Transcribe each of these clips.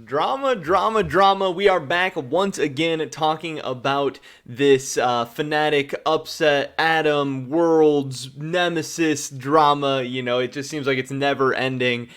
Drama. We are back once again talking about this Fnatic upset, Adam, Worlds, Nemesis drama. You know, it just seems like it's never ending.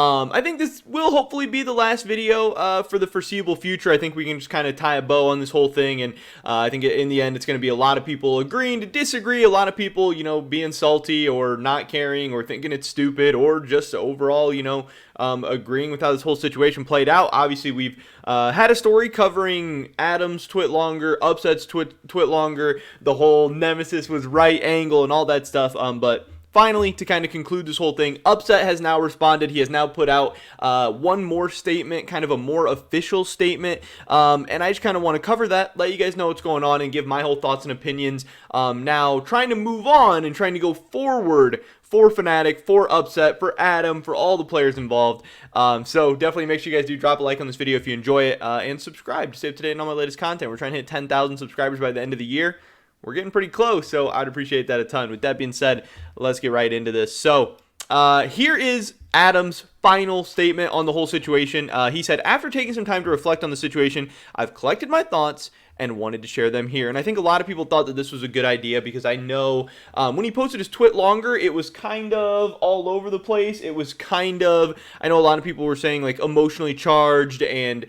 I think this will hopefully be the last video for the foreseeable future. I think we can just kind of tie a bow on this whole thing, and I think in the end it's going to be a lot of people agreeing to disagree, a lot of people, you know, being salty or not caring or thinking it's stupid or just overall, you know, agreeing with how this whole situation played out. Obviously, we've had a story covering Adam's twit longer, Upset's twit longer, the whole Nemesis was right angle and all that stuff, but finally, to kind of conclude this whole thing, Upset has now responded. He has now put out one more statement, kind of a more official statement, and I just kind of want to cover that, let you guys know what's going on, and give my whole thoughts and opinions. Now, trying to move on and trying to go forward for Fnatic, for Upset, for Adam, for all the players involved. So definitely make sure you guys do drop a like on this video if you enjoy it, and subscribe to stay up to date on all my latest content. We're trying to hit 10,000 subscribers by the end of the year. We're getting pretty close, so I'd appreciate that a ton. With that being said, let's get right into this. So, here is Adam's final statement on the whole situation. He said, after taking some time to reflect on the situation, I've collected my thoughts and wanted to share them here. And I think a lot of people thought that this was a good idea because I know when he posted his twit longer, it was kind of all over the place. It was kind of, I know a lot of people were saying like emotionally charged and,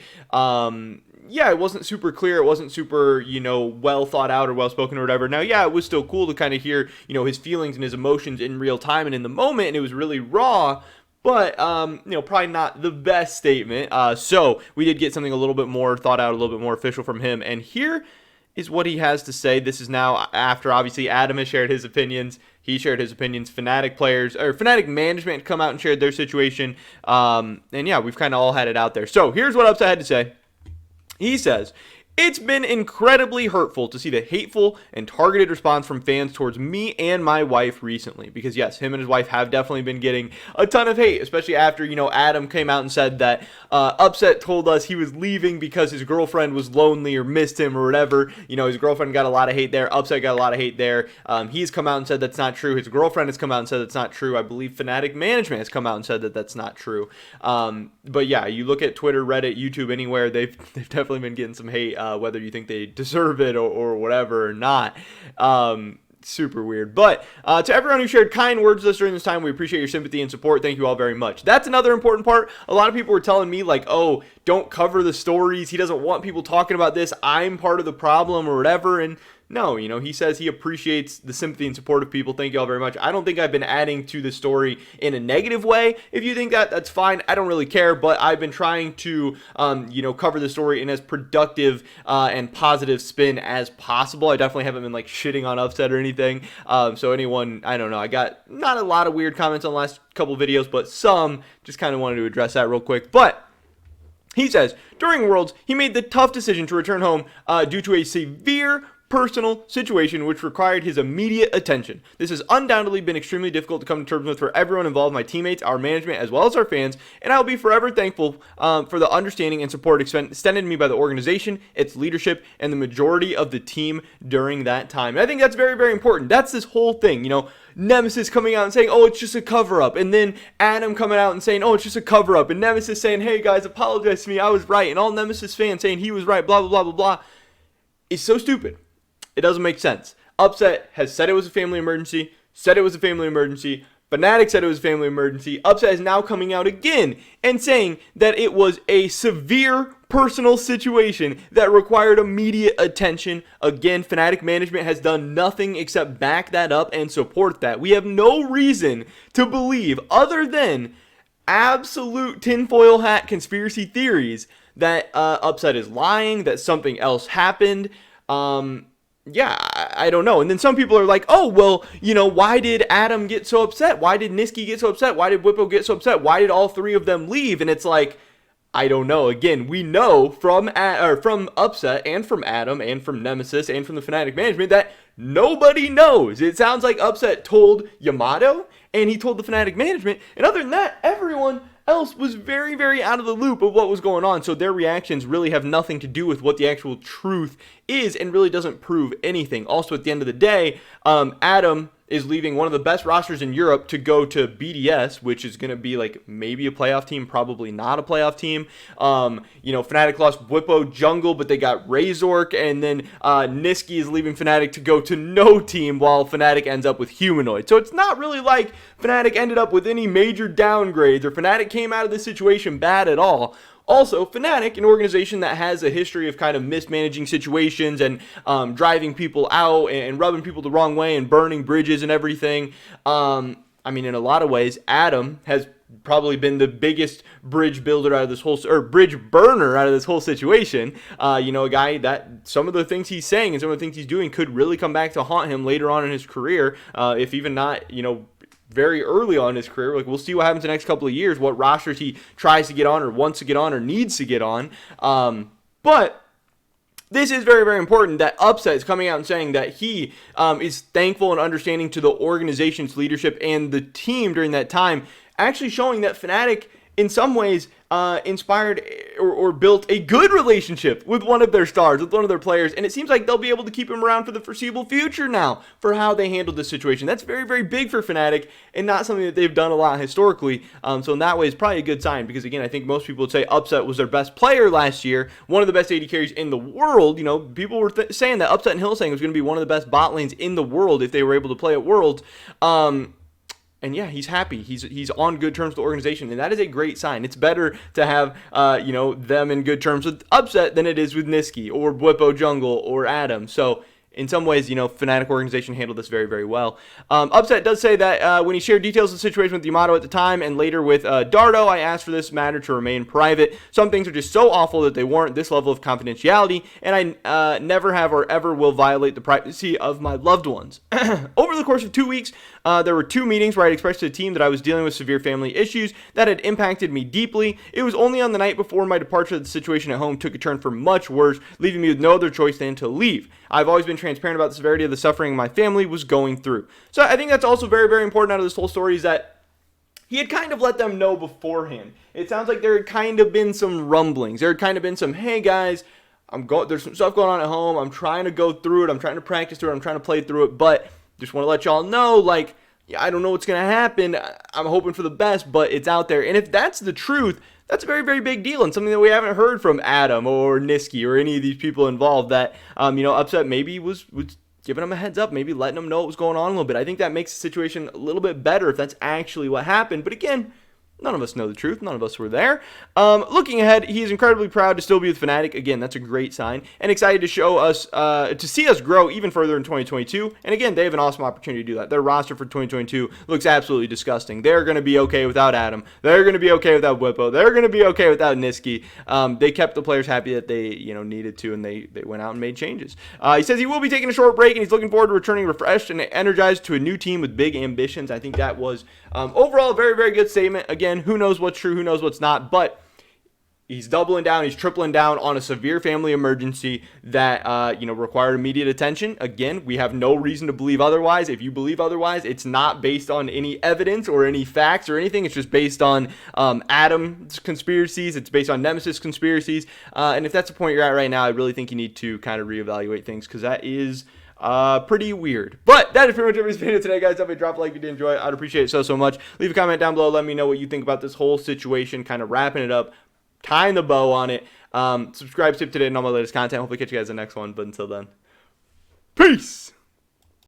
yeah, it wasn't super clear. It wasn't super, you know, well thought out or well spoken or whatever. Now, yeah, it was still cool to kind of hear, you know, his feelings and his emotions in real time and in the moment, and it was really raw. But, you know, probably not the best statement. So we did get something a little bit more thought out, a little bit more official from him. And here is what he has to say. This is now after, obviously, Adam has shared his opinions. He shared his opinions. Fnatic players, or Fnatic management come out and shared their situation. And, yeah, we've kind of all had it out there. So here's what Upset had to say. He says, it's been incredibly hurtful to see the hateful and targeted response from fans towards me and my wife recently. Because yes, him and his wife have definitely been getting a ton of hate, especially after, you know, Adam came out and said that Upset told us he was leaving because his girlfriend was lonely or missed him or whatever. You know, his girlfriend got a lot of hate there. Upset got a lot of hate there. He's come out and said that's not true. His girlfriend has come out and said that's not true. I believe Fnatic management has come out and said that that's not true. But yeah, you look at Twitter, Reddit, YouTube, anywhere, they've definitely been getting some hate. Whether you think they deserve it or whatever or not. Super weird. But to everyone who shared kind words with us during this time, we appreciate your sympathy and support. Thank you all very much. That's another important part. A lot of people were telling me like, oh, don't cover the stories. He doesn't want people talking about this. I'm part of the problem or whatever. And no, you know, he says he appreciates the sympathy and support of people. Thank you all very much. I don't think I've been adding to the story in a negative way. If you think that, that's fine. I don't really care, but I've been trying to, you know, cover the story in as productive and positive spin as possible. I definitely haven't been like shitting on Upset or anything. So anyone, I don't know, I got not a lot of weird comments on the last couple videos, but some. Just kind of wanted to address that real quick. But he says, during Worlds, he made the tough decision to return home due to a severe personal situation which required his immediate attention. This has undoubtedly been extremely difficult to come to terms with for everyone involved, my teammates, our management, as well as our fans, and I'll be forever thankful for the understanding and support extended to me by the organization, its leadership, and the majority of the team during that time. And I think that's very, very important. That's this whole thing, you know, Nemesis coming out and saying, oh, it's just a cover-up, and then Adam coming out and saying, oh, it's just a cover-up, and Nemesis saying, hey, guys, apologize to me, I was right, and all Nemesis fans saying he was right, blah, blah, blah, blah, blah. It's so stupid. It doesn't make sense. Upset has said it was a family emergency, Fnatic said it was a family emergency. Upset is now coming out again and saying that it was a severe personal situation that required immediate attention. Again, Fnatic management has done nothing except back that up and support that. We have no reason to believe, other than absolute tinfoil hat conspiracy theories, that Upset is lying, that something else happened. Yeah, I don't know. And then some people are like, oh, well, you know, why did Adam get so upset? Why did Niski get so upset? Why did Whippo get so upset? Why did all three of them leave? And it's like, I don't know. Again, we know from Upset and from Adam and from Nemesis and from the Fnatic management that nobody knows. It sounds like Upset told Yamato and he told the Fnatic management. And other than that, everyone else was very, very out of the loop of what was going on. So their reactions really have nothing to do with what the actual truth is and really doesn't prove anything. Also, at the end of the day, Adam is leaving one of the best rosters in Europe to go to BDS, which is going to be like maybe a playoff team, probably not a playoff team. Fnatic lost Whippo Jungle, but they got Razork, and then Niski is leaving Fnatic to go to no team while Fnatic ends up with Humanoid. So it's not really like Fnatic ended up with any major downgrades or Fnatic came out of this situation bad at all. Also, Fnatic, an organization that has a history of kind of mismanaging situations and driving people out and rubbing people the wrong way and burning bridges and everything. In a lot of ways, Adam has probably been the biggest bridge builder out of this whole, or bridge burner out of this whole situation. A guy that some of the things he's saying and some of the things he's doing could really come back to haunt him later on in his career, if even not, very early on in his career. Like, we'll see what happens the next couple of years, what rosters he tries to get on or wants to get on or needs to get on. But this is very, very important that Upset is coming out and saying that he is thankful and understanding to the organization's leadership and the team during that time, actually showing that Fnatic, in some ways, inspired or built a good relationship with one of their stars, with one of their players, and it seems like they'll be able to keep him around for the foreseeable future now for how they handled this situation. That's very, very big for Fnatic and not something that they've done a lot historically. So in that way, it's probably a good sign because, again, I think most people would say Upset was their best player last year, one of the best AD carries in the world. People were saying that Upset and Hillsang was going to be one of the best bot lanes in the world if they were able to play at Worlds. And yeah, he's happy. He's on good terms with the organization, and that is a great sign. It's better to have them in good terms with Upset than it is with Niski or Whippo Jungle or Adam. So in some ways, Fnatic organization handled this very, very well. Upset does say that when he shared details of the situation with Yamato at the time and later with Dardo, I asked for this matter to remain private. Some things are just so awful that they warrant this level of confidentiality, and I never have or ever will violate the privacy of my loved ones. Over the course of 2 weeks, there were 2 meetings where I expressed to the team that I was dealing with severe family issues that had impacted me deeply. It was only on the night before my departure that the situation at home took a turn for much worse, leaving me with no other choice than to leave. I've always been transparent about the severity of the suffering my family was going through. So I think that's also very, very important out of this whole story, is that he had kind of let them know beforehand. It sounds like there had kind of been some rumblings. There had kind of been some, hey guys, there's some stuff going on at home. I'm trying to go through it. I'm trying to practice through it. I'm trying to play through it. But just want to let y'all know, I don't know what's going to happen. I'm hoping for the best, but it's out there. And if that's the truth, that's a very, very big deal and something that we haven't heard from Adam or Niski or any of these people involved that, Upset maybe was giving them a heads up, maybe letting them know what was going on a little bit. I think that makes the situation a little bit better if that's actually what happened. But again, none of us know the truth. None of us were there. Looking ahead, he is incredibly proud to still be with Fnatic. Again, that's a great sign. And excited to show us, to see us grow even further in 2022. And again, they have an awesome opportunity to do that. Their roster for 2022 looks absolutely disgusting. They're going to be okay without Adam. They're going to be okay without Whippo. They're going to be okay without Niski. They kept the players happy that they, needed to, and they went out and made changes. He says he will be taking a short break, and he's looking forward to returning refreshed and energized to a new team with big ambitions. I think that was overall a very, very good statement. Again, who knows what's true, who knows what's not, but he's doubling down, he's tripling down on a severe family emergency that, required immediate attention. Again, we have no reason to believe otherwise. If you believe otherwise, it's not based on any evidence or any facts or anything. It's just based on Adam's conspiracies. It's based on Nemesis conspiracies. And if that's the point you're at right now, I really think you need to kind of reevaluate things, because that is pretty weird. But that is pretty much everybody's video today, guys. Definitely drop a like if you did enjoy it. I'd appreciate it so much. Leave a comment down below. Let me know what you think about this whole situation, kind of wrapping it up, tying the bow on it. Subscribe, tip today, and all my latest content. Hopefully catch you guys in the next one. But until then, peace.